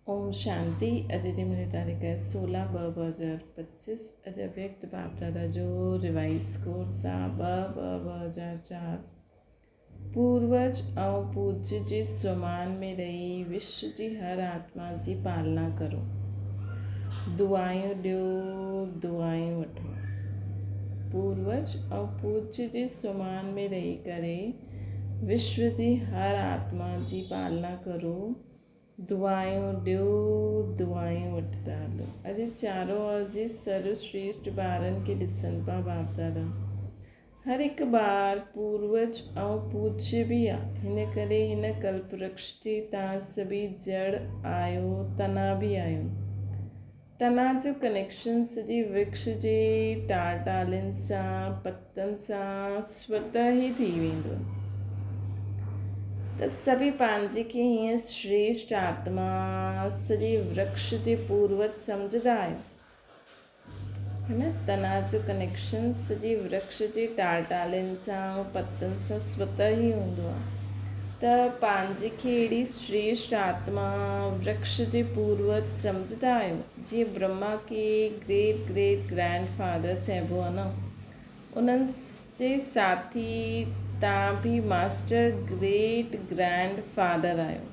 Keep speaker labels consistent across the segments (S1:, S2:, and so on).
S1: ओम शांति। अॼु जी मुंहिंजी तारीख़ आहे 16/2/2025। अॼु अव्यक्त बाप दादा जो रिवाइज़ कोर्स आहे 2/2/2004। पूर्वज ऐं पूज्य जे स्वमान में रही विश्व जी हर आत्मा जी पालना करो। दुआयूं ॾियो, दुआयूं वठो। पूर्वज ऐं पूज्य जे स्वमान में रही करे विश्व जी हर आत्मा जी पालना करो। दुआयूं ॾियो, दुआयूं वठंदा हलो। अॼु चारो ओर जे सर्वश्रेष्ठ ॿारनि खे ॾिसनि पिया बाप दादा। हर हिकु ॿार पूर्वज ऐं पूज्य बि आहे। हिन करे हिन कल्प वृक्ष ते तव्हां सभी जड़ आहियो, तना बि आहियो। तना जो कनेक्शन सॼे वृक्ष जे टालनि सां, पतनि सां स्वतः ई थी वेंदो। त सभी पंहिंजे खे हीअं श्रेष्ठ आत्मा सॼे वृक्ष जे पूर्वज सम्झंदा आहियो, है न। तना जो कनेक्शन सॼे वृक्ष जे टालनि सां, पतनि सां स्वतः ई हूंदो आहे। त पंहिंजे खे अहिड़ी श्रेष्ठ आत्मा वृक्ष जे पूर्वज सम्झंदा आहियो। जीअं ब्रह्मा खे ग्रेट ग्रेट ग्रैंड फादर चइबो आहे न, उन्हनि जे साथी तव्हां बि मास्टर ग्रेट ग्रैंड फादर आहियो।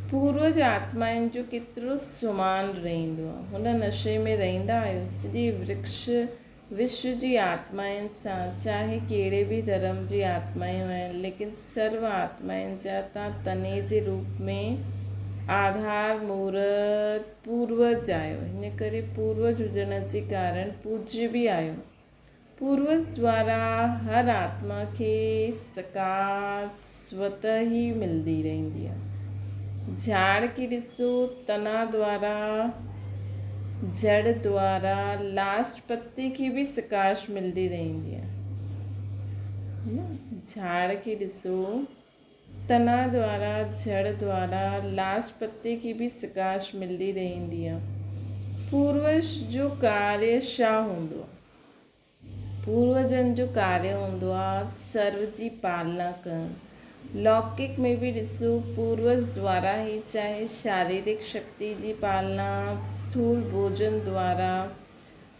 S1: पूर्वज आत्माउनि जो केतिरो सुमान रहंदो आहे, हुन नशे में रहंदा आहियो। सॼे वृक्ष विश्व जी आत्माउनि सां, चाहे कहिड़े बि धर्म जी आत्माऊं आहिनि, लेकिन सर्व आत्माउनि जा तव्हां तने जे रूप में आधार मूर्त पूर्वज आहियो। हिन करे पूर्वज हुजण जे कारण पूज्य बि आहियो। पूर्वज द्वारा हर आत्मा खे सकात स्वतः ही मिलंदी रहंदी आहे। झाड़ खे ॾिसो, तना द्वारा, जड़ द्वारा, लास्ट पत्ते खे बि सकाश मिलंदी रहंदी आहे। झाड़ खे ॾिसो, तना द्वारा, जड़ द्वारा, लास्ट पत्ते की भी सकाश मिलती रहंदी आहे। पूर्वज जो कार्य छा हूंदो आहे? पूर्वजनि जो कार्य हूंदो आहे सर्व जी पालना करणु। लौकिक में भी ॾिसो, पूर्वज द्वारा ही चाहे शारीरिक शक्ति जी पालना, स्थूल भोजन द्वारा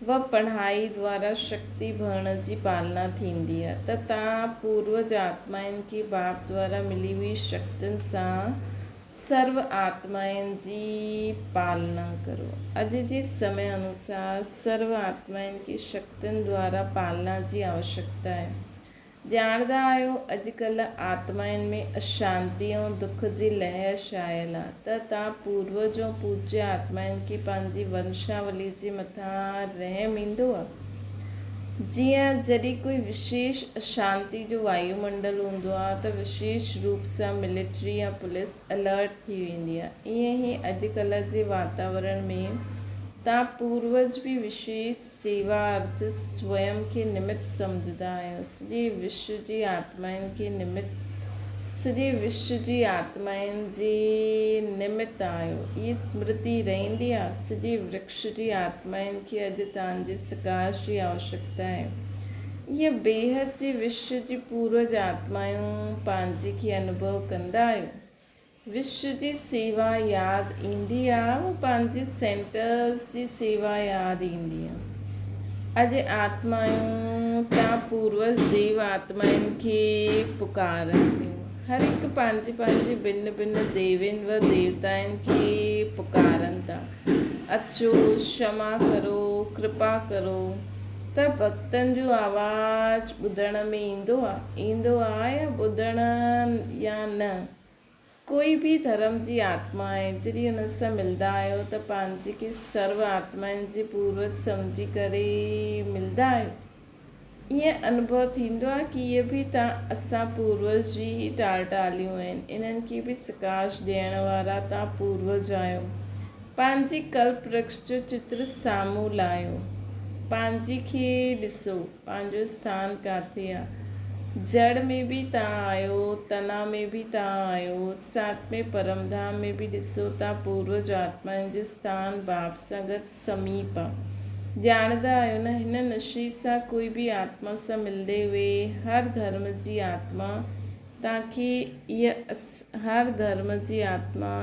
S1: व पढ़ाई द्वारा शक्ति भरण जी पालना थींदी आहे। त तव्हां पूर्वज आत्माउनि खे बाप द्वारा मिली हुई शक्तियुनि सां सर्व आत्माउनि जी पालना करो। अॼु जे समय अनुसार सर्व आत्माउनि खे शक्तियुनि द्वारा पालना जी आवश्यकता आहे। ॼाणंदा आहियो अॼुकल्ह आत्माउनि में अशांति ऐं दुख जी लहर छायल आहे। त तव्हां पूर्वज ऐं पूज्य आत्माउनि खे पंहिंजी वंशावली जे मथां रहम ईंदो आहे। जीअं जॾहिं कोई विशेष अशांति जो वायुमंडल हूंदो आहे त विशेष रूप सां मिलिट्री या पुलिस अलर्ट थी वेंदी आहे। ईअं ई अॼुकल्ह जे वातावरण में तव्हां पूर्वज भी विशेष सेवा अर्थ स्वयं खे निमित्त सम्झंदा आहियो। सॼे विश्व जी आत्माउनि खे निमित्त, सॼे विश्व जी आत्माउनि जे निमित्त आहियो। इहा स्मृति रहंदी आहे। सॼे वृक्ष जी आत्माउनि खे अॼु तव्हांजे सकाश जी आवश्यकता आहे। इहा बेहद जे विश्व जी पूर्वज आत्माऊं पंहिंजे खे अनुभव कंदा आहियो। विश्व जी सेवा यादि ईंदी आहे, उहो पंहिंजे सेंटर्स जी सेवा यादि ईंदी आहे। अॼु आत्माऊं तव्हां पूर्वज देव आत्माउनि खे पुकारनि थियूं। हर हिकु पंहिंजे पंहिंजे भिन्न भिन्न देवियुनि व देवताउनि खे पुकारनि था, अचो, क्षमा करो, कृपा करो। त भक्तनि जो आवाज़ ॿुधण में ईंदो आहे या ॿुधण या न। कोई बि धर्म जी आत्मा आहे, जॾहिं हुन सां मिलंदा आहियो त पंहिंजे खे सर्व आत्माउनि जे पूर्वज सम्झी करे मिलंदा आहियो। ईअं अनुभव थींदो आहे कि इहे बि असां पूर्वज जी ई टालियूं आहिनि। इन्हनि खे बि सकाश ॾियण वारा तव्हां पूर्वज आहियो। पंहिंजी कल्प वृक्ष जो चित्र साम्हूं लाहियो, पंहिंजे खे ॾिसो, पंहिंजो स्थान किथे आहे। जड़ में भी तव्हां आहियो, तना में भी तव्हां आहियो, साथ में परमधाम में भी ॾिसो तव्हां पूर्वज आत्माउनि जो स्थान बाप सां गॾु समीप आहे। ॼाणंदा आहियो न, हिन नशे सां कोई बि आत्मा सां मिलंदे हुए हर धर्म जी आत्मा ताकि इहा हर धर्म जी आत्मा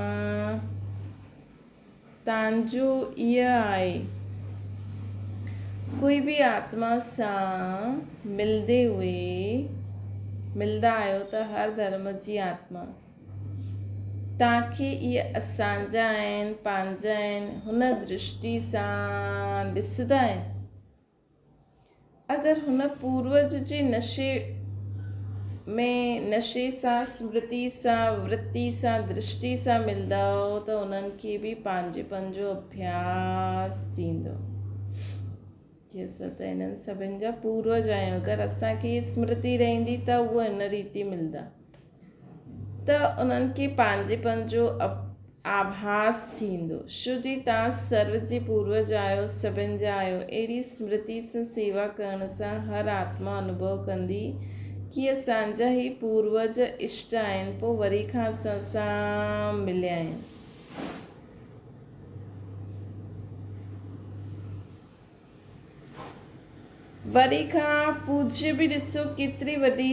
S1: तव्हांजो इहा आहे। कोई भी आत्मा सां मिलंदा आहियो त हर धर्म जी आत्मा तव्हांखे इहे असांजा आहिनि, पंहिंजा आहिनि, हुन दृष्टि सां ॾिसंदा आहिनि। अगरि हुन पूर्वज जे नशे सां, स्मृति सां, वृत्ति सां, दृष्टि सां मिलंदव त उन्हनि खे बि पंहिंजेपन जो अभ्यास थींदो कि असां त हिननि सभिनि जा पूर्वज आहियूं। अगरि असांखे स्मृति रहंदी त उहा हिन रीति मिलंदा, त उन्हनि खे पंहिंजेपन जो आभास थींदो। छो जी तव्हां सर्व जे पूर्वज आहियो, सभिनि जा आहियो। अहिड़ी स्मृति सां सेवा करण सां हर आत्मा अनुभव कंदी कि असांजा ई पूर्वज इष्ट आहिनि, पोइ वरी खां असां सां मिलिया आहिनि। वरी खां पूज्य बि ॾिसो केतिरी वॾी,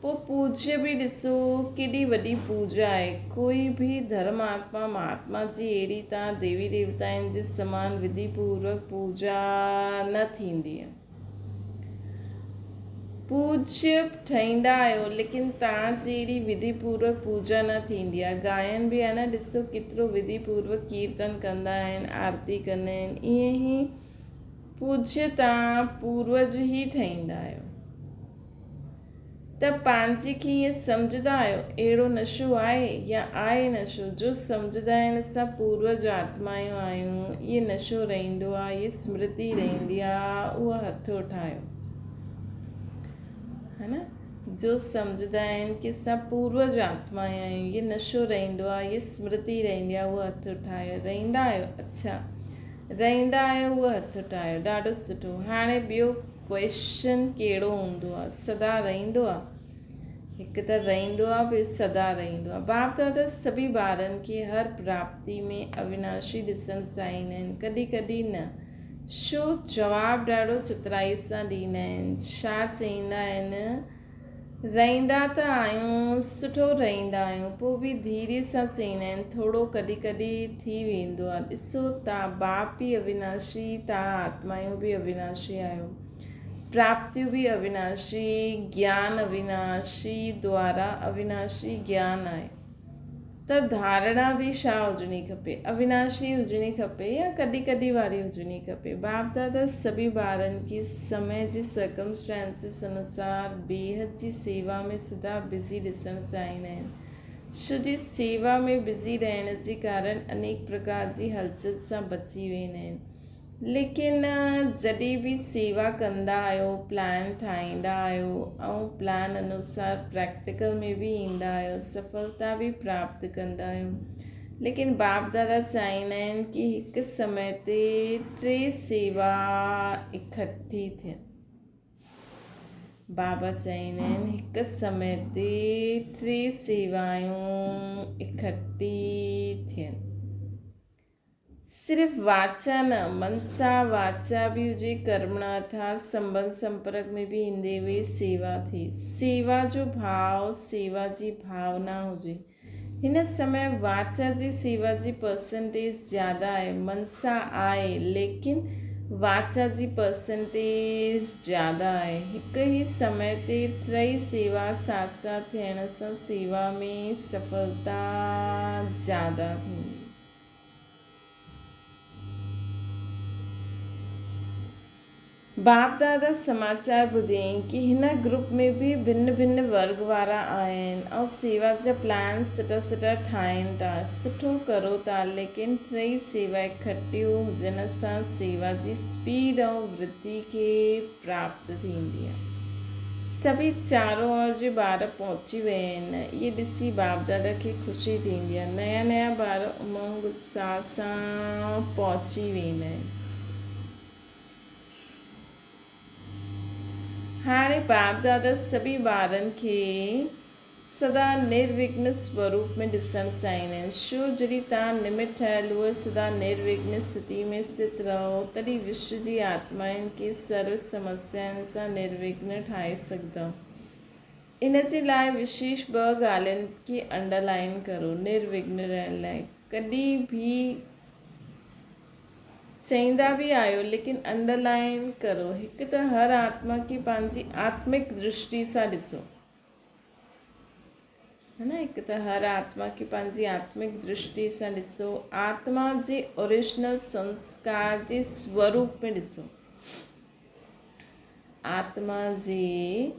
S1: पोइ पूज्य बि ॾिसो केॾी वॾी पूजा आहे। कोई बि धर्म आत्मा महात्मा जी अहिड़ी तव्हां देवी देवताउनि जे समान विधि पूर्वक पूजा न थींदी आहे। पूज्य ठहींदा आहियो लेकिन तव्हां जहिड़ी विधि पूर्वक पूजा न थींदी आहे। गायन बि आहे न, ॾिसो केतिरो विधि पूर्वक कीर्तन कंदा आहिनि, आरती कंदा आहिनि। ईअं ई पूज्य तव्हां पूर्वज ई ठहींदा आहियो। त पंहिंजे खे ईअं सम्झंदा आहियो अहिड़ो नशो आहे या आहे नशो। जो सम्झंदा आहिनि असां पूर्वज आत्मायूं आहियूं, इहे नशो रहंदो आहे, इहे स्मृति रहंदी आहे, उहा हथ उठायो, है न। जो सम्झंदा आहिनि कि असां पूर्वज आत्मा आहियूं, इहे नशो रहंदो आहे, इहे स्मृति रहंदी आहे, उहा हथ उठायो। रहंदा आहियो, अच्छा रहंदा आहियो, उहा हथ उठायो, ॾाढो सुठो। हाणे ॿियो क्वेश्चन कहिड़ो हूंदो आहे? सदा रहंदो आहे? हिकु त रहंदो आहे, ॿियो सदा रहंदो आहे। बाप दादा सभी ॿारनि खे हर प्राप्ति में अविनाशी ॾिसणु चाहींदा आहिनि, कॾहिं कॾहिं न। छो? जवाबु ॾाढो चतुराई सां ॾींदा आहिनि। छा चईंदा आहिनि? रहंदा त आहियूं, सुठो रहंदा आहियूं, पोइ बि धीरे सां चईंदा आहिनि थोरो कॾहिं कॾहिं थी वेंदो आहे। ॾिसो तव्हां बाप बि अविनाशी, तव्हां आत्मायूं बि अविनाशी आहियो, प्राप्तियूं बि अविनाशी, ज्ञान अविनाशी, द्वारा अविनाशी ज्ञान आहे। त धारणा बि छा हुजणी खपे? अविनाशी हुजणी खपे या कॾहिं कॾहिं वारी हुजणी खपे। बाप दादा सभी ॿारनि खे समय जी सर्कमस्टेंसिस अनुसार बेहद जी सेवा में सदा बिज़ी ॾिसणु चाहींदा आहिनि। छो जी सेवा में बिज़ी रहण जे कारण अनेक प्रकार जी हलचल सां बची वेंदा आहिनि। लेकिन जॾहिं बि सेवा कंदा आहियो, प्लान ठाहींदा आहियो ऐं प्लान अनुसार प्रैक्टिकल में बि ईंदा आहियो, सफलता बि प्राप्त कंदा आहियो। लेकिन बाप दादा चाहींदा आहिनि कि हिकु समय ते 3 सेवा इकट्ठी थियनि। बाबा चाहींदा आहिनि हिकु समय ते 3 सेवायूं इकट्ठी थियनि। सिर्फ़ु वाचा न, मनसा वाचा बि हुजे, कर्मणा अर्थात संबंध संपर्क में बि ईंदे हुए सेवा थिए। सेवा जो भाव, सेवा जी भावना हुजे। हिन समय वाचा जी सेवा जी परसेंटेज ज़्यादा आहे, मनसा आहे लेकिन वाचा जी परसेंटेज ज़्यादा आहे। हिकु ई समय ते 3 सेवा साथ साथ थियण सां सेवा में सफलता ज़्यादा थींदी। बाप दादा समाचार ॿुधाईं कि हिन ग्रुप में बि भिन्न भिन्न वर्ग वारा आहिनि ऐं सेवा जा प्लान सुठा ठाहिनि था, सुठो करो था। लेकिन 3 सेवा इकट्ठियूं हुजण सां सेवा जी स्पीड ऐं वृद्धि खे प्राप्त थींदी आहे। सभी चारों ओर जे ॿार पहुची विया आहिनि। इहे ॾिसी बाप दादा खे ख़ुशी थींदी आहे। नया नया ॿार उमंग उत्साह सां पहुची वेंदा आहिनि। हाणे बाप दादा सभी ॿारनि खे सदा निर्विघ्न स्वरूप में ॾिसणु चाहींदा आहिनि। छो? जॾहिं तव्हां निमित ठहियल उहे सदा निर्विघ्न स्थिति में स्थित रहो, तॾहिं विश्व जी आत्माउनि खे सर्व समस्याउनि सां निर्विघ्न ठाहे सघंदव। इन जे लाइ विशेष 2 ॻाल्हियुनि खे अंडरलाइन करो निर्विघ्न रहण लाइ। कॾहिं बि चईंदा भी आहियो लेकिन अंडरलाइन करो। हिकु त हर आत्मा खे पंहिंजी आत्मिक दृष्टि सां ॾिसो, है न। हिकु त हर आत्मा खे पंहिंजी आत्मिक दृष्टि सां ॾिसो। आत्मा जे ओरिजिनल संस्कार जे स्वरूप में ॾिसो। आत्मा जे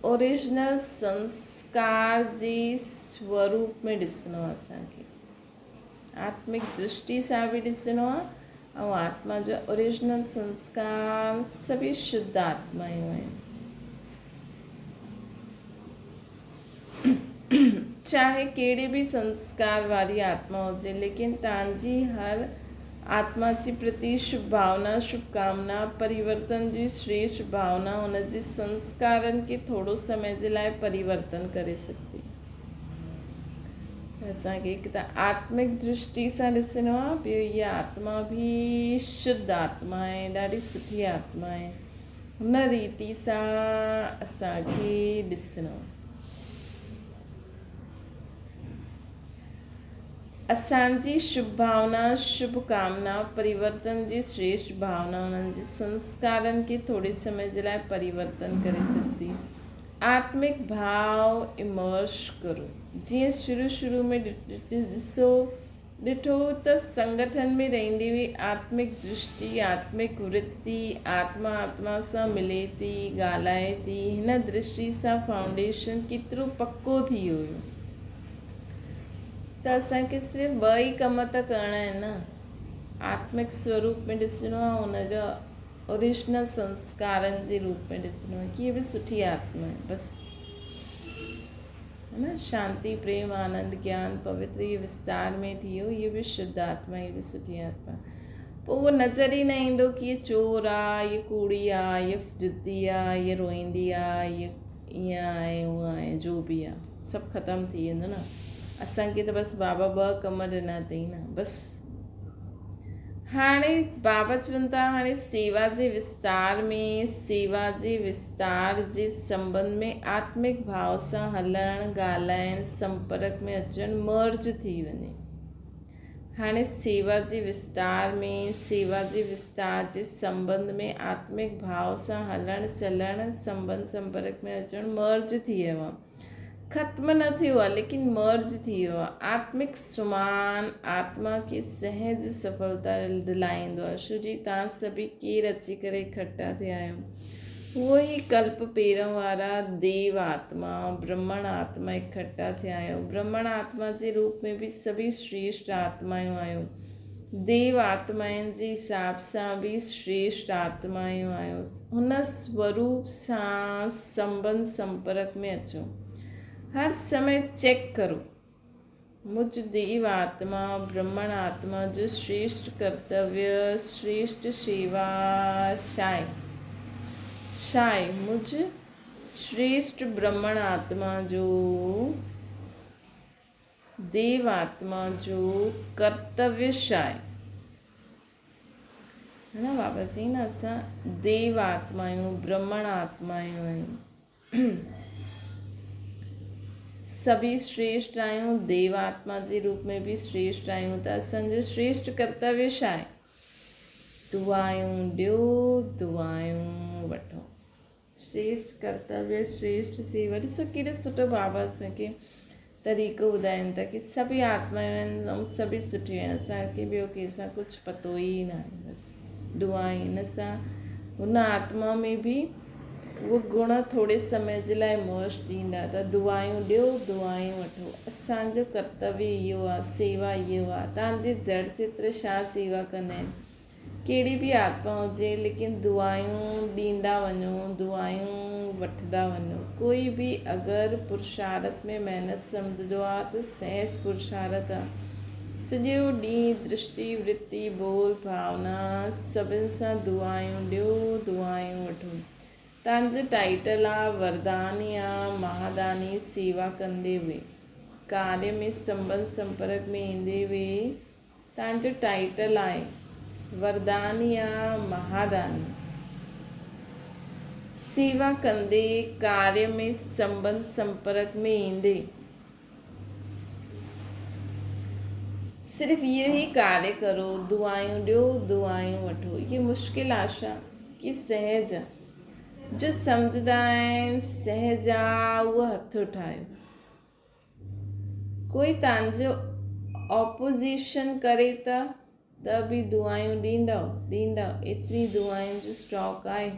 S1: ओरिजिनल संस्कार जे स्वरूप में ॾिसणो आहे असांखे। आत्मिक दृष्टि सां बि ॾिसणो आहे ऐं आत्मा जो ओरिजिनल संस्कार सभी शुद्ध आत्मायूं आहिनि। चाहे कहिड़ी बि संस्कार वारी आत्मा हुजे, लेकिन तव्हांजी हर आत्मा जे प्रति शुभ भावना, शुभकामना, परिवर्तन जी श्रेष्ठ भावना हुन जे संस्कारनि खे थोरो समय जे लाइ परिवर्तन करे सघंदी। असांखे हिकु त आत्मिक दृष्टि सां ॾिसणो आहे, ॿियो इहा आत्मा बि शुद्ध आत्मा आहे, ॾाढी सुठी आत्मा आहे। हुन रीति सां असांखे ॾिसणो। असांजी शुभ भावना, शुभकामना, परिवर्तन जी श्रेष्ठ भावना हुननि जे संस्कारनि खे थोरे समय जे लाइ परिवर्तन करे सघंदी। आत्मिक भाव इमर्श करो। जीअं शुरू में ॾिठो त संगठन में रहंदी हुई आत्मिक दृष्टि, आत्मिक वृत्ति, आत्मा सां मिले थी, ॻाल्हाए थी। हिन दृष्टि सां फाउंडेशन केतिरो पक्को थी वियो हुयो त असांखे सिर्फ़ु 2 ई कम त करणा आहिनि न। आत्मिक स्वरूप में ॾिसणो आहे, हुनजा ओरिजिनल संस्कारनि जे रूप में ॾिसणो आहे कि इहा बि सुठी आत्मा आहे, बसि, है न। शांति, प्रेम, आनंद, ज्ञान, पवित्र, इहे विस्तार में थी वियो। इहे बि शुद्ध आत्मा, इहे बि सुठी आत्मा। पोइ उहो नज़र ई न ईंदो कि इहे चोर आहे, इहे कूड़ी आहे, इहे जिद्दी आहे, इहे रोईंदी आहे, इहे ईअं आहे, उहो आहे, जो बि आहे सभु ख़तमु थी वेंदो न। असांखे त बसि बाबा 2 कम ॾिना अथई न, बसि। हाणे बाबा चवनि था, हाणे सेवा जे विस्तार में, सेवा जे विस्तार जे संबंध में आत्मिक भाव सां हलणु, ॻाल्हाइणु, संपर्क में अचणु मर्ज थी वञे। हाणे सेवा जे विस्तार में, सेवा जे विस्तार जे संबंध में आत्मिक भाव सां हलणु, चलणु, संपर्क में अचणु मर्ज थी वियो आहे। ख़त्म न थियो आहे लेकिन मर्ज थी वियो आहे। आत्मिक सुमान आत्मा खे सहज सफलता दिलाईंदो आहे। छो जी तव्हां सभी केरु अची करे इकट्ठा थिया आहियो। उहो ई कल्प पहिरों वारा देव आत्मा, ब्रह्मण आत्मा इकट्ठा थिया आहियो। ब्रह्मण आत्मा जे रूप में बि सभी श्रेष्ठ आत्मायूं आहियो। देव आत्माउनि जे हिसाब सां बि श्रेष्ठ आत्मायूं आहियो। हुन स्वरूप सां संबंध संपर्क में अचो। हर समय चेक करो मुझ देव आत्मा, ब्रह्मण आत्मा जो श्रेष्ठ कर्तव्य, श्रेष्ठ सेवा शाय मुझ श्रेष्ठ ब्रह्मण आत्मा जो, देव आत्मा जो कर्तव्य शाय, है ना। बाबा जी न असां देव आत्मायूं, ब्रह्मण आत्मायूं आहियूं, सभी श्रेष्ठ आहियूं। देव आत्मा जे रूप में भी श्रेष्ठ आहियूं। त असांजो श्रेष्ठ कर्तव्य छा आहे? दुआयूं ॾियो, दुआयूं वठो। श्रेष्ठ कर्तव्य, श्रेष्ठ सेवा। ॾिसो केॾो सुठो बाबा असांखे तरीक़ो ॿुधाइनि था कि सभी आत्मायूं आहिनि ऐं सभी सुठियूं आहिनि। असांखे ॿियो कंहिंसां कुझु पतो ई न आहे। बसि दुआ हिन सां हुन आत्मा में बि उहो गुण थोरे समय जे लाइ मौज थींदा। त दुआयूं ॾियो, दुआयूं वठो। असांजो कर्तव्य इहो आहे, सेवा इहो आहे। तव्हांजे जड़ चित्र छा सेवा कंदा आहिनि? कहिड़ी बि आत्मा हुजे लेकिन दुआयूं ॾींदा वञो, दुआयूं वठंदा वञो। कोई बि अगरि पुरुषार्थ में महिनत सम्झंदो आहे त सहज पुरुषार्थ आहे। सॼो ॾींहुं दृष्टि, वृत्ति, बोल, भावना सभिनि सां दुआयूं ॾियो, दुआयूं वठो। तव्हांजो टाइटल आहे वरदानी आहे, महादानी। सेवा कंदे हुए, कार्य में संबंध संपर्क में ईंदे हुए तव्हांजो टाइटल आहे वरदानी आहे, महादानी। सेवा कंदे, कार्य में संबंध संपर्क में ईंदे सिर्फ़ इहो ई कार्य करो, दुआयूं ॾियो, दुआयूं वठो, ये मुश्किल आशा कि सहज आहे। जो सम्झंदा आहिनि सहज आहे उहो हथ उठायो। कोई तव्हांजो ऑपोजिशन करे त बि दुआयूं ॾींदव। एतिरी दुआयुनि जो स्टॉक आहे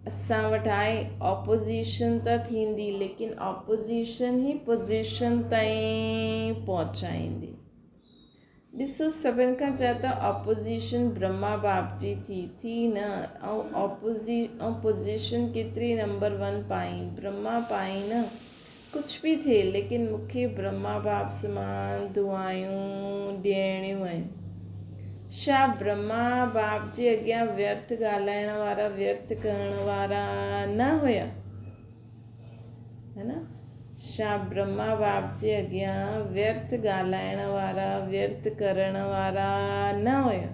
S1: असां वटि आहे। ऑपोजिशन त थींदी, लेकिन ऑपोजिशन ई पोजिशन ताईं पहुचाईंदी। ॾिसो, सभिनि खां ज़्यादा ऑपोजिशन ब्रह्मा बाप जी थी न, ऐं पोजिशन केतिरी नंबर 1 पाई, ब्रह्मा पाई न। कुछ भी थिए, लेकिन मूंखे ब्रह्मा बाप समान दुआयूं ॾियणियूं आहिनि। छा ब्रह्मा बाप जे अॻियां व्यर्थ ॻाल्हाइण वारा, व्यर्थ करण वारा न हुया, है न? छा ब्रह्मा बाप जे अॻियां व्यर्थ ॻाल्हाइण वारा, व्यर्थ करण वारा न हुया?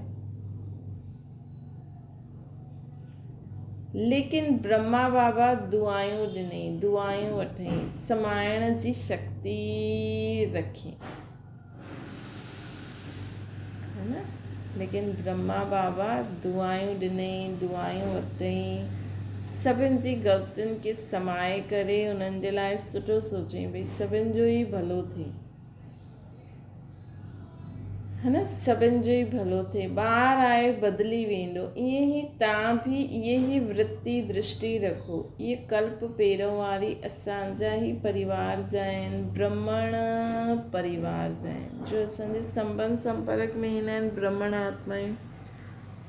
S1: लेकिन ब्रह्मा बाबा दुआयूं ॾिनई, दुआयूं वठई, समाइण जी शक्ति रखी, है न? लेकिन ब्रह्मा बाबा दुआयूं ॾिनई, दुआयूं वरितई, सभिनि जी ग़लतियुनि खे समाए करे उन्हनि जे लाइ सुठो सोचई, भई सभिनि जो ई भलो थिए, है न? सभिनि जो ई भलो थिए। ॿार आहे बदिली वेंदो, ईअं ई तव्हां बि इहे ई वृत्ति दृष्टि रखो। इहे कल्प पहिरों वारी असांजा ई परिवार जा आहिनि, ब्रह्मण परिवार जा आहिनि, जो असांजे संबंध संपर्क में ईंदा आहिनि, ब्रह्मण आत्मायूं।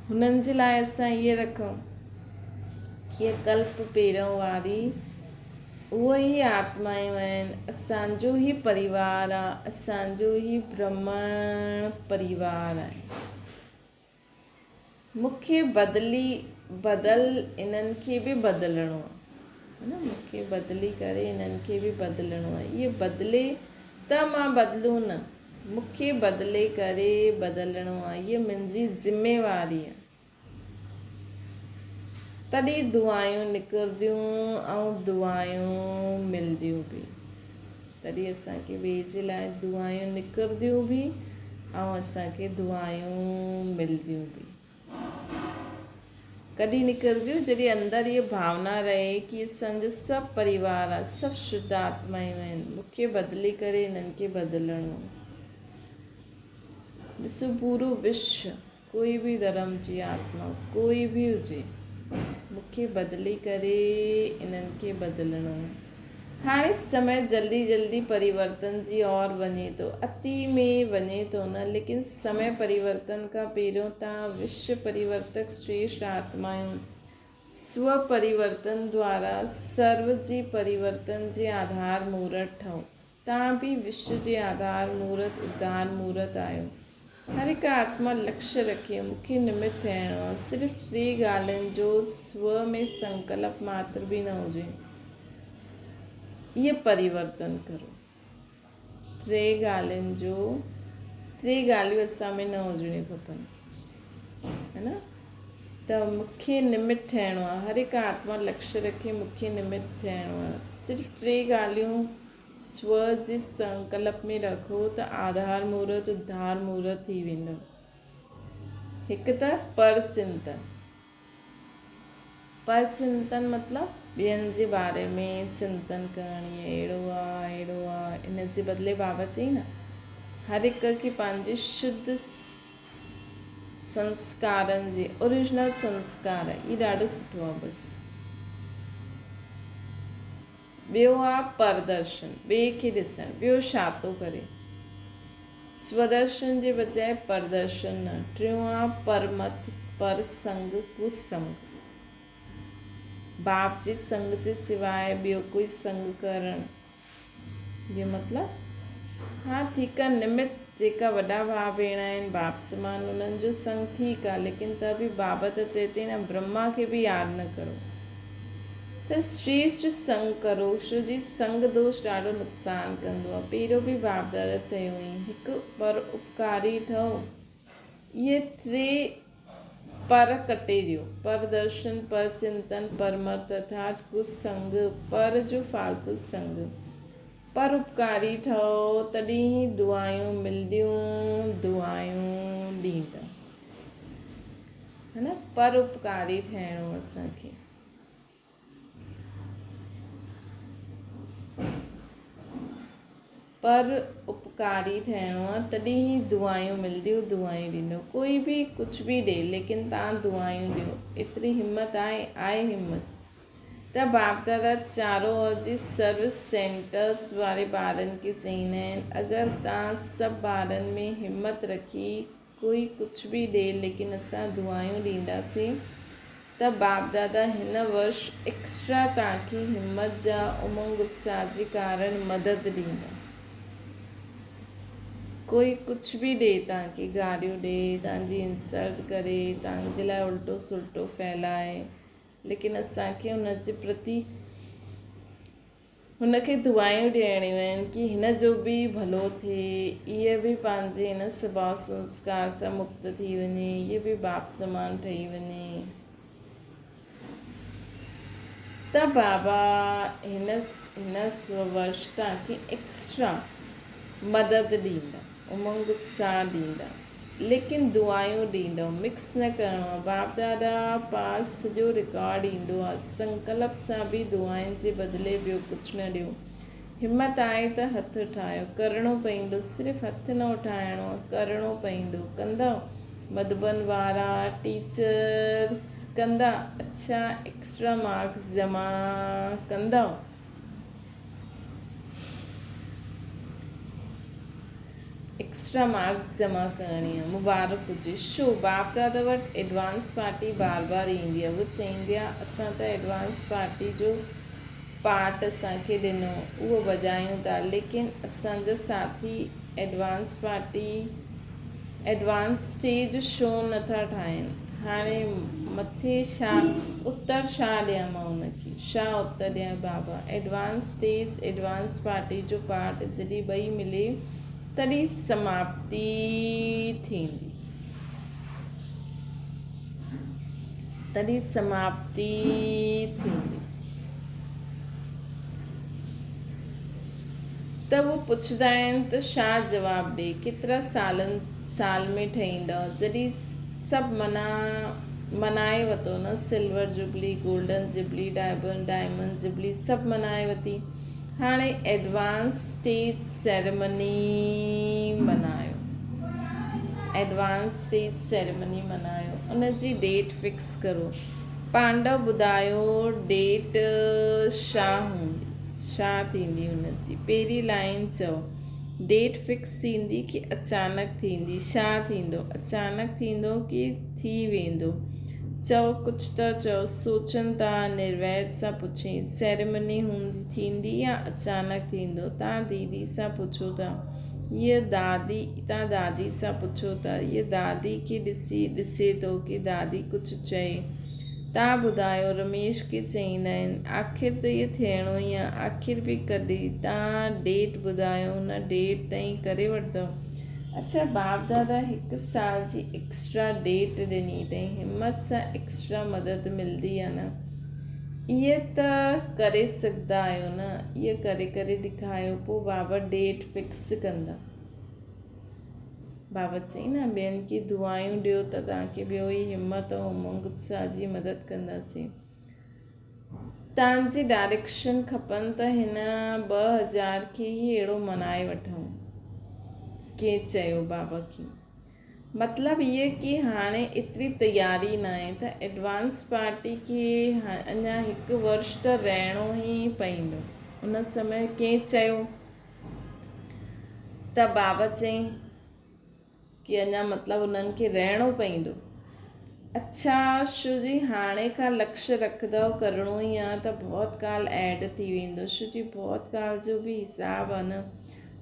S1: हुननि जे लाइ असां इहे रखूं कि इहे कल्प पहिरों वारी उहो ई आत्मायूं आहिनि, असांजो ई परिवार आहे, असांजो ई ब्रह्मण परिवार आहे। मूंखे इन्हनि खे बि बदिलणो आहे, है न? मूंखे बदिली करे इन्हनि खे बि बदिलणो आहे। इहे बदिले त मां बदिलूं न, मूंखे बदिले करे बदिलणो आहे। इहा मुंहिंजी ज़िम्मेवारी आहे। तॾहिं दुआयूं निकिरंदियूं ऐं दुआयूं मिलंदियूं बि। तॾहिं असांखे ॿिए जे लाइ दुआयूं निकिरंदियूं बि ऐं असांखे दुआयूं मिलंदियूं बि। कॾहिं निकिरंदियूं? जॾहिं अंदरि इहा भावना रहे कि असांजो सभु परिवार आहे, सभु शुद्ध आत्मायूं आहिनि, मूंखे बदिली करे इन्हनि खे बदिलणो। ॾिसो, पूरो विश्व, कोई बि धर्म जी आत्मा, कोई बि हुजे, मूंखे बदिली करे इन्हनि खे बदिलणो। हाणे समय जल्दी जल्दी परिवर्तन जी ओर वञे थो, अति में वञे थो न, लेकिन समय परिवर्तन खां पहिरियों तव्हां विश्व परिवर्तक श्रेष्ठ आत्मायूं स्व परिवर्तन द्वारा सर्व जी परिवर्तन जे आधार मूर्त ठहो। तव्हां बि विश्व जे आधार मूर्त, उद्धार मूर्त आहियो। हर हिकु आत्मा लक्ष्य रखे, मूंखे निमित थियणो आहे। सिर्फ़ु 3 ॻाल्हियुनि जो स्व में संकल्प मात्र बि न हुजे, इहे परिवर्तन करो। 3 ॻाल्हियूं असां में न हुजणियूं खपनि, है न? त मूंखे निमित थियणो आहे। हर हिकु आत्मा लक्ष्य रखे, मूंखे निमित थियणो आहे। सिर्फ़ु 3 ॻाल्हियूं स्व जे संकल्प में रखो त आधार मूर्त, उद्धार मूर्त थी वेंदो। हिकु त परचिंतन। परचिंतन मतिलबु ॿियनि जे बारे में चिंतन करणु, अहिड़ो आहे, इन जे बदिले बाबा चई न, हर हिकु खे पंहिंजे शुद्ध संस्कारनि जे ओरिजिनल संस्कार आहे, इहो ॾाढो सुठो आहे। बसि ॿियो आहे परदर्शन, ॿिए खे ॾिसणु। ॿियो छा थो करे? स्वदर्शन जे बजाए परदर्शन न। टियों आहे परमत, पर संग कुसंग, बाप जे संग जे सिवाइ ॿियो कोई संग करणु। इहो मतिलबु, हा ठीकु आहे, निमित जेका वॾा भाउ भेण आहिनि बाप समान, उन्हनि जो संग ठीकु आहे, लेकिन त बि बाबा त चए थी न, ब्रह्मा खे बि यादि न करो, त श्रेष्ठ संग करो। छो जी संग दोष ॾाढो नुक़सानु कंदो आहे। पहिरियों बि बाप दादा चयो हुई, हिकु पर उपकारी ठहो। इहे 3 पर कटे ॾियो, पर दर्शन, पर चिंतन, परमर्थ अर्थात कुसंग, पर जो फालतू संग। पर उपकारी ठहो तॾहिं ई दुआयूं मिलंदियूं, दुआयूं ॾींदा, है न। पर उपकारी ठहिणो असांखे। पर उपकारी ठहिणो आहे तॾहिं ई दुआयूं मिलंदियूं, दुआयूं ॾींदो। कोई बि कुझु बि ॾे लेकिन तव्हां दुआयूं ॾियो, एतिरी हिमत आहे हिमत। त बाप दादा चारों ओर जी सर्विस सेंटर्स वारे ॿारनि खे चईंदा आहिनि, अगरि तव्हां सभु ॿारनि में हिमत रखी कोई कुझु बि ॾे लेकिन असां दुआयूं ॾींदासीं त बाप दादा हिन वर्ष एक्स्ट्रा तव्हांखे हिमत जा उमंग उत्साह जे कारण मदद ॾींदा। कोई कुझु बि ॾे तव्हांखे, गारियूं ॾे, तव्हांजी इंसल्ट करे, तव्हांजे लाइ उल्टो सुल्टो फैलाए, लेकिन असांखे हुनजे प्रति हुनखे दुआयूं ॾियणियूं आहिनि कि हिन जो बि भलो थिए, इहे बि पंहिंजे हिन स्वभाव संस्कार सां मुक्त थी वञे, इहे बि बाप समान ठही वञे। त बाबा हिन वर्ष तव्हांखे एक्स्ट्रा मदद ॾींदा, उमंग उत्साह ॾींदा, लेकिन दुआयूं ॾींदो, मिक्स न करिणो आहे। बाप दादा पास सॼो रिकॉर्ड ईंदो आहे, संकल्प सां बि दुआउनि जे बदिले ॿियो कुझु न ॾियो। हिमत आहे त हथु ठाहियो, करिणो पवंदो, सिर्फ़ु हथु न उठाइणो आहे, करिणो पवंदो। कंदव? मधुबन वारा टीचर्स कंदा? अच्छा, एक्स्ट्रा मार्क्स जमा कंदव? एक्स्ट्रा मार्क्स जमा करणी आहे, मुबारक हुजे। छो? बाप दादा वटि एडवांस पार्टी बार बार ईंदी आहे, उहा चईंदी आहे असां त एडवांस पार्टी जो पार्ट असांखे ॾिनो, उहो वॼायूं था, लेकिन असांजा साथी advance party advance stage show नथा ठाहिनि। हाणे मथे छा उत्तर छा ॾियां मां हुनखे, छा उत्तर ॾियां बाबा? एडवांस स्टेज एडवांस पार्टी जो पार्ट जॾहिं ॿई मिले तॾहिं समाप्ति थींदी, तॾहिं समाप्ति थींदी। त उहो पुछंदा आहिनि त छा जवाबु ॾे, केतिरा साल में ठहींदव? जॾहिं सभु मनाए वरितो न, silver jubilee, golden jubilee, diamond jubilee सभु मनाए वरिती, हाणे एडवांस स्टेज सेरेमनी मनायो, एडवांस स्टेज सेरेमनी मनायो, उनजी डेट फिक्स करो। पांडव ॿुधायो डेट छा हूंदी, छा थींदी हुनजी? पहिरीं लाइन चओ, डेट फिक्स थींदी कि अचानक थींदी? छा थींदो? अचानक थींदो कि थी वेंदो? चओ, कुझु त चओ। सोचनि था, निर्वैर सां पुछी, सेरेमनी थींदी या अचानक थींदो? तव्हां दीदी सां पुछो था, तव्हां दादी सां पुछो था, हीअ दादी खे ॾिसे थो कि दादी कुझु चए। तव्हां ॿुधायो, रमेश खे चईंदा आहिनि, आख़िर त इहो थियणो ई आहे, आख़िर बि कॾहिं? तव्हां डेट ॿुधायो, हुन डेट ताईं करे वठंदव। अच्छा, बाप दादा 1 साल जी एक्स्ट्रा डेट ॾिनी अथई, हिमत सां एक्स्ट्रा मदद मिलंदी आहे न, इहे त करे सघंदा आहियो न, इहे करे ॾेखारियो, पोइ बाबा डेट फिक्स कंदा। बाबा चई न, ॿियनि खे दुआयूं ॾियो त तव्हांखे ॿियो ई हिमत ऐं उमंग उत्साह जी मदद कंदासीं। तव्हांजी डायरेक्शन खपनि त हिन 2000 खे ई अहिड़ो मनाए वठूं। कंहिं चयो बाबा खे? मतिलबु इहे कि हाणे एतिरी तयारी न आहे त एडवांस पार्टी खे अञा 1 वर्ष त रहणो ई पवंदो। उन समय कंहिं चयो त बाबा चई कि अञा मतिलबु उन्हनि खे रहणो पवंदो। अच्छा, छो जी हाणे खां लक्ष्य रखंदव करिणो ई आहे त बहुत काल ऐड थी वेंदो, छो जी बहुत काल जो बि हिसाबु आहे न,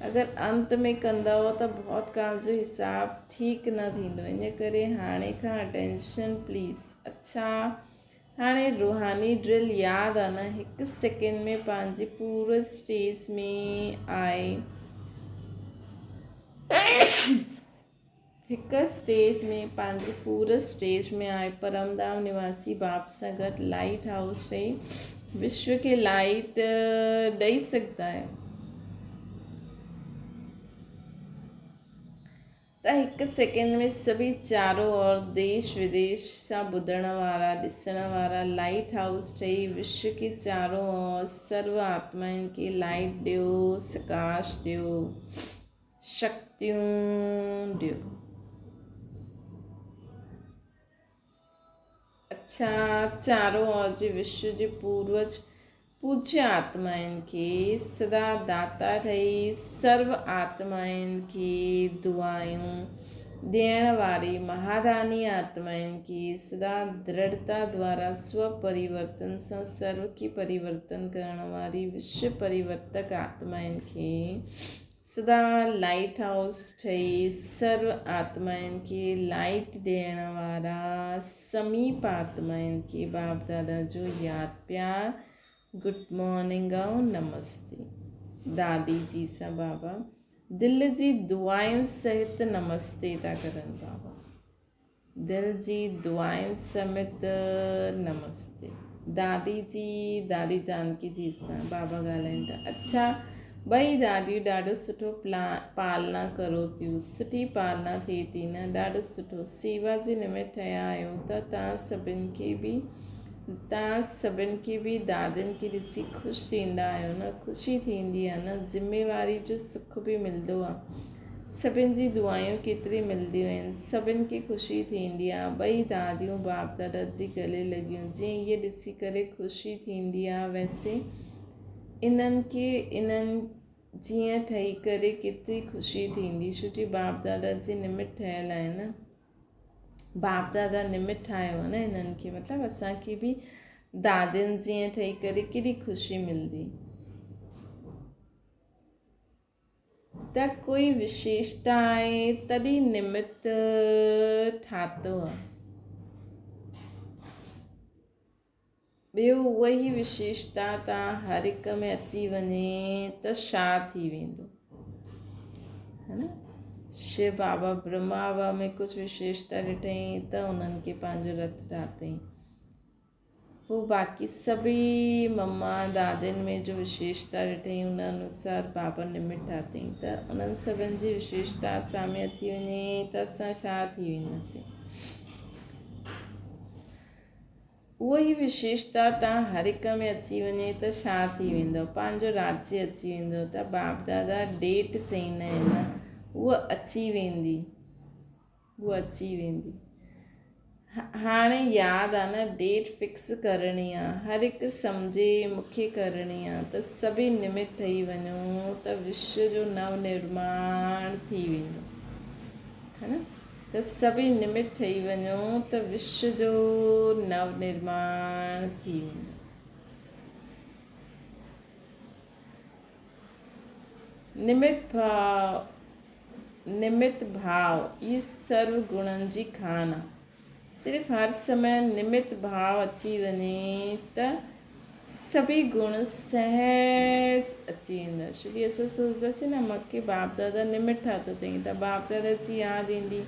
S1: अगरि अंत में कंदव त बहुत काल जो हिसाबु ठीकु न थींदो, इन करे हाणे खां अटेंशन प्लीज़। अच्छा, हाणे रूहानी ड्रिल यादि आहे न, 1 सेकेंड में पंहिंजे पूरे स्टेज में आहे हिक स्टेज में पंहिंजे पूरे स्टेज में आए परमधाम निवासी बाप सां गॾु लाइट हाउस ठही विश्व खे लाइट ॾेई सघंदा आहियो। त हिकु सेकेंड में सभी चारों ओर देश विदेश सां ॿुधण वारा ॾिसण वारा लाइट हाउस ठही विश्व के चारों ओर सर्व आत्माउनि खे लाइट ॾियो, प्रकाश ॾियो, शक्तियूं ॾियो। अच्छा, चारों ओर जे विश्व जे पूर्वज पूज्य आत्माउनि खे सदा दाता ठही सर्व आत्माउनि खे दुआयूं ॾियण वारी महादानी आत्माउनि खे सदा दृढ़ता द्वारा स्वपरिवर्तन सां सर्व खे परिवर्तन करण वारी विश्व परिवर्तक आत्माउनि खे सदा लाइट हाउस ठही सर्व आत्माउनि खे लाइट ॾियण वारा समीप आत्माउनि खे बाप दादा जो यादि प्यार गुड मॉर्निंग ऐं नमस्ते। दादी जी सां बाबा दिल जी दुआउनि सहित नमस्ते था करनि। बाबा दिल जी दुआउनि समेत नमस्ते। दादी जानकी जी सां बाबा ॻाल्हाइनि था। अच्छा, ॿई दादियूं ॾाढो सुठो पालना करो थियूं, सुठी पालना थिए थी न, ॾाढो सुठो सेवा जे निमित ठहिया आहियो त तव्हां सभिनि खे बि दादियुनि खे ॾिसी ख़ुशि थींदा आहियो न, ख़ुशी थींदी आहे न, ज़िमेवारी जो सुख बि मिलंदो आहे। सभिनि जी दुआयूं केतिरी मिलंदियूं आहिनि, सभिनि खे ख़ुशी थींदी आहे। ॿई दादियूं बाप दादा जी गले लॻियूं, जीअं इहे ॾिसी करे ख़ुशी थींदी आहे वैसे इन्हनि जीअं ठही करे केतिरी ख़ुशी थींदी, छोकी बाप दादा जे निमित ठहियल आहे न, बाप दादा निमित ठाहियो आहे न इन्हनि खे, मतिलबु असांखे बि दादियुनि जीअं ठही करे केॾी ख़ुशी मिलंदी। त कोई विशेषता आहे तॾहिं निमित ठातो आहे। ॿियो उहा ई विशेषता तव्हां हर हिक में अची वञे त छा थी वेंदो, है न। शिव बाबा ब्रह्मा बाबा में कुझु विशेषता ॾिठई त उन्हनि खे पंहिंजो रथ ठातई। पोइ बाक़ी सभी मम्मा दादियुनि में जो विशेषता ॾिठई उन अनुसार बाबा निमित ठातई। त उन्हनि सभिनि जी विशेषता असां में अची वञे त असां छा थी वेंदासीं। उहो ई विशेषता तव्हां हर हिक में अची वञे त छा थी वेंदो, पंहिंजो राज्य अची वेंदो। त बाप दादा डेट चईंदा आहिनि न, उहा अची वेंदी। हाणे यादि आहे न, डेट फिक्स करणी आहे, हर हिकु सम्झे मूंखे करणी आहे त सभी निमित ठही वञूं त विश्व जो नव निर्माण थी वेंदो, है न। त सभी निमित ठही वञूं त विश्व जो नव निर्माण थी वेंदो। निमित भाव ये सर्व गुणनि जी खान आहे। सिर्फ़ु हर समय निमित भाव अची वञे त सभी गुण सहज अची वेंदा। छोकी असां सोचंदासीं न, मूंखे बाप दादा निमित ठातो अथई त बाप दादा जी यादि ईंदी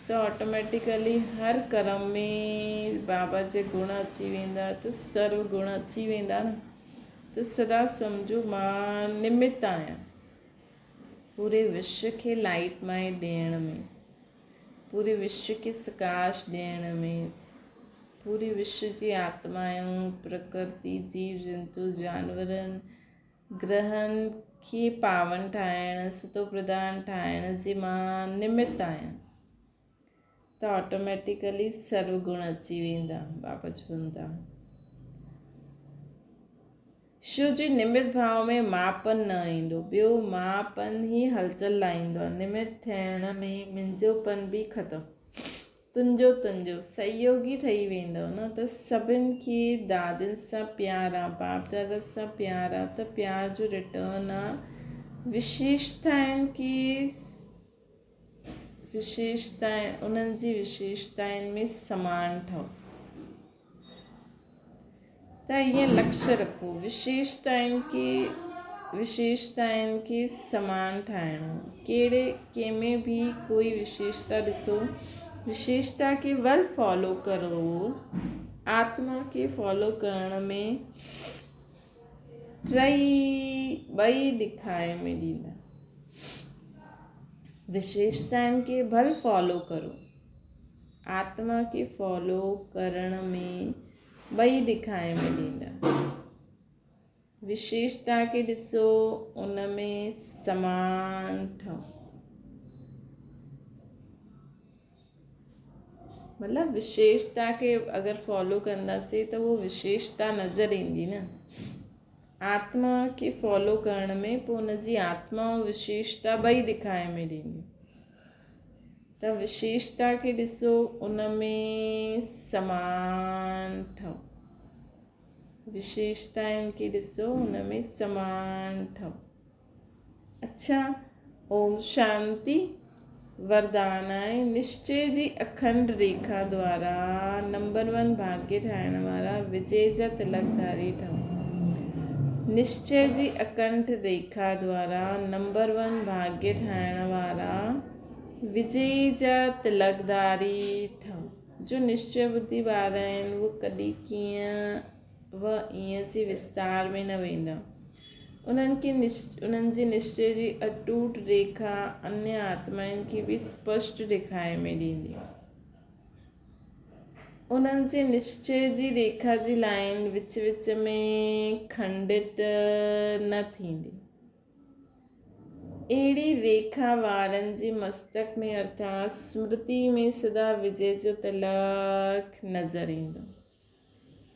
S1: त ऑटोमेटिकली हर कर्म में बाबा जे गुण अची वेंदा, त सर्व गुण अची वेंदा न। त सदा सम्झो मां निमित आहियां पूरे विश्व खे लाइटमय ॾियण में, पूरे विश्व खे प्रकाश ॾियण में, पूरे विश्व जी आत्माऊं, प्रकृति, जीव जंतु, जानवरनि, ग्रहनि खे पावन ठाहिण, सुतो प्रधान ठाहिण जे मां निमित आहियां। त ऑटोमेटिकली सर्व गुण अची वेंदा, बाबा चवनि था। छो जे निमित भाव में मापन न ईंदो, ॿियो मापन ई हलचल लाहींदो आहे। निमित ठहिण में मुंहिंजोपन बि ख़तमु, तुंहिंजो सहयोगी ठही वेंदो न। त सभिनि खे दादियुनि सां प्यार आहे, बाप दादा सां प्यार आहे, त प्यार जो रिटर्न आहे। उन्हनि जी विशेषताउनि में समान ठहो। त ईअं लक्ष्य रखो, विशेषताउनि खे विशेषता खे समान ठाहिणो। कहिड़े कंहिंमें बि कोई विशेषता ॾिसो, विशेषता खे वर फॉलो करो। आत्मा खे फॉलो करण में ॿई ॾेखारे में ॾींदा। विशेषताउनि खे भल फॉलो करो, आत्मा खे फॉलो करण में ॿई ॾेखारे में ॾींदा। विशेषता खे ॾिसो, उन में समान ठहो। मतिलबु विशेषता खे अगरि फॉलो कंदासीं त उहो विशेषता नज़र ईंदी न। आत्मा खे फॉलो करण में पोइ उनजी आत्मा ऐं विशेषता ॿई ॾेखारे में ॾींदी। त विशेषता खे ॾिसो, उन में समान ठहो। विशेषताउनि खे ॾिसो, उन में समान ठहो। अच्छा, ओम शांति। वरदान आहे, निश्चय जी अखंड रेखा द्वारा नंबर 1 भाग्य ठाहिण वारा विजय जा तिलकधारी ठहो। निश्चय जी अखंड रेखा द्वारा नंबर 1 भाग्य ठाहिण वारा विजय जा तिलकधारी ठहो। जो निश्चय बुद्धि वारा आहिनि उहे कॾहिं कीअं ईअं जे विस्तार में न वेंदा। उन्हनि जी निश्चय जी अटूट रेखा अन्य आत्माउनि खे बि स्पष्ट ॾेखारे में ॾींदी। उन्हनि जे निश्चय जी रेखा जी लाइन विच विच में खंडित न थींदी। अहिड़ी रेखा वारनि जे मस्तक में अर्थात स्मृति में सदा विजय जो तिलक नज़र ईंदो।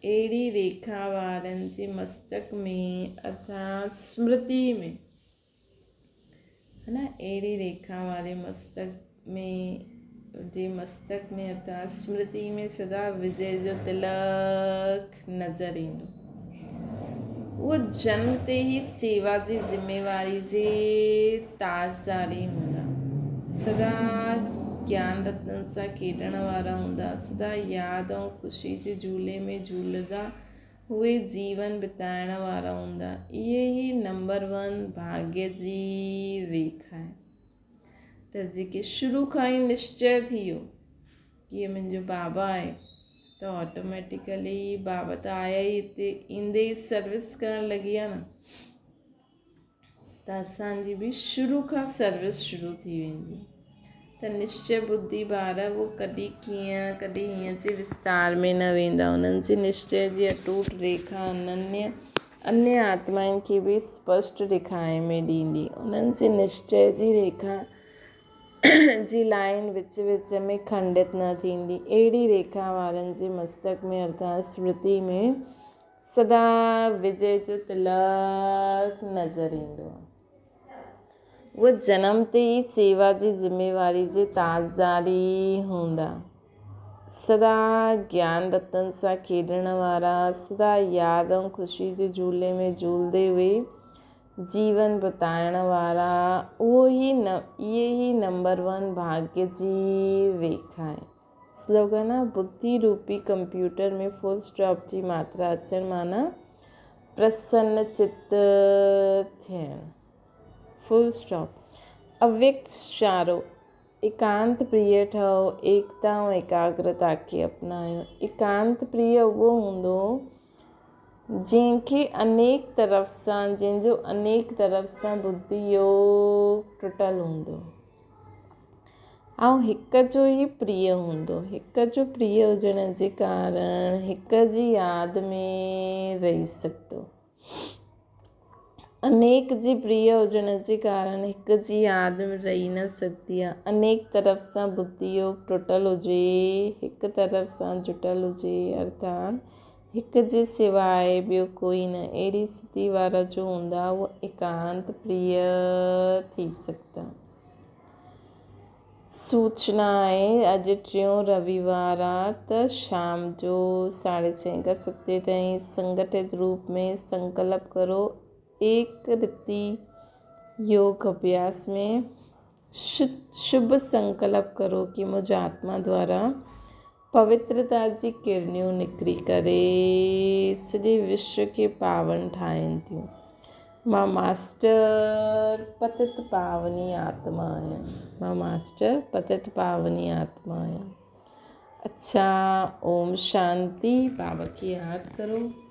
S1: अहिड़ी रेखा वारनि जे मस्तक में अर्थात स्मृति में, है न, अहिड़ी रेखा वारे मस्तक में अर्थात स्मृति में सदा विजय जो तिलक नज़र ईंदो। उहो जन्म ते ई सेवा जी ज़िम्मेवारी जे ताज़दारी हूंदा। सदा ज्ञान रत्न सां खेॾण वारा हूंदा। सदा यादि ऐं ख़ुशी जे झूले में झूलंदा उहे जीवन बिताइण वारा हूंदा। इहे ई नंबर 1 भाग्य जी रेखा आहे। त जेके शुरू खां ई निश्चय थी वियो कि इहे मुंहिंजो बाबा आहे, त ऑटोमेटिकली बाबा त आया ई हिते ईंदे ई सर्विस करणु लॻी आहे न। त असांजी बि शुरू खां सर्विस शुरू थी वेंदी। त निश्चय बुद्धि ॿार वो कॾहिं हीअं जे विस्तार में न वेंदा। उन्हनि जी निश्चय जी अटूट रेखा अन्य आत्माउनि खे बि स्पष्ट ॾेखारे में ॾींदी। उन्हनि जी निश्चय जी रेखा जी लाइन विच विच में खंडित न थींदी। अहिड़ी रेखा वारनि जे मस्तक में अर्थात स्मृति में सदा विजय जो तिलक नज़र ईंदो। उहे जनम ते ई सेवा जी ज़िम्मेवारी जे ताज़दारी हूंदा। सदा ज्ञान रतन सां खेॾण वारा, सदा यादि ऐं ख़ुशी जे झूले में झूलंदे हुए जीवन बिताइण वारा, इहे ई नंबर 1 भाग्य जी रेखा आहे। स्लोगन आहे, बुद्धि रूपी कंप्यूटर में फुल स्टॉप जी मात्रा अचणु माना प्रसन्न चित्त थियणु। Full stop. अव्यक्त इशारो, एकांत प्रिय ठहो, एकता ऐं एकाग्रता खे अपनायो। एकांत प्रिय उहो हूंदो जंहिंजो अनेक तरफ़ सां बुद्धि योग टुटल हूंदो ऐं हिक जो ई प्रिय हूंदो। हिक जो प्रिय हुजण जे कारण हिक जी यादि में रही सघंदो। अनेक जी प्रिय हुजण जे कारण हिक जी यादि में रही न सघंदी आहे। अनेक तरफ़ सां बुद्धि योग टुटल हुजे, हिक तरफ़ सां जुटल हुजे, अर्थात हिक जे सवाइ ॿियो कोई न। अहिड़ी स्थिति वारा जो हूंदा उहे एकांत प्रिय थी सघंदा। सूचना आहे, अॼु 3 रविवार आहे त शाम जो 6:30 खां 7 ताईं संगठित रूप में संकल्प करो। एक रीति योग अभ्यास में शुभ संकल्प करो कि मुझ आत्मा द्वारा पवित्रता जी किरणियूं निकिरी करे सॼे विश्व खे पावन ठाहिनि थियूं। मां मास्टर पतित पावनी आत्मा आहियां। मां मास्टर पतित पावनी आत्मा आहियां। अच्छा, ओम शांति। बाबा की याद करो।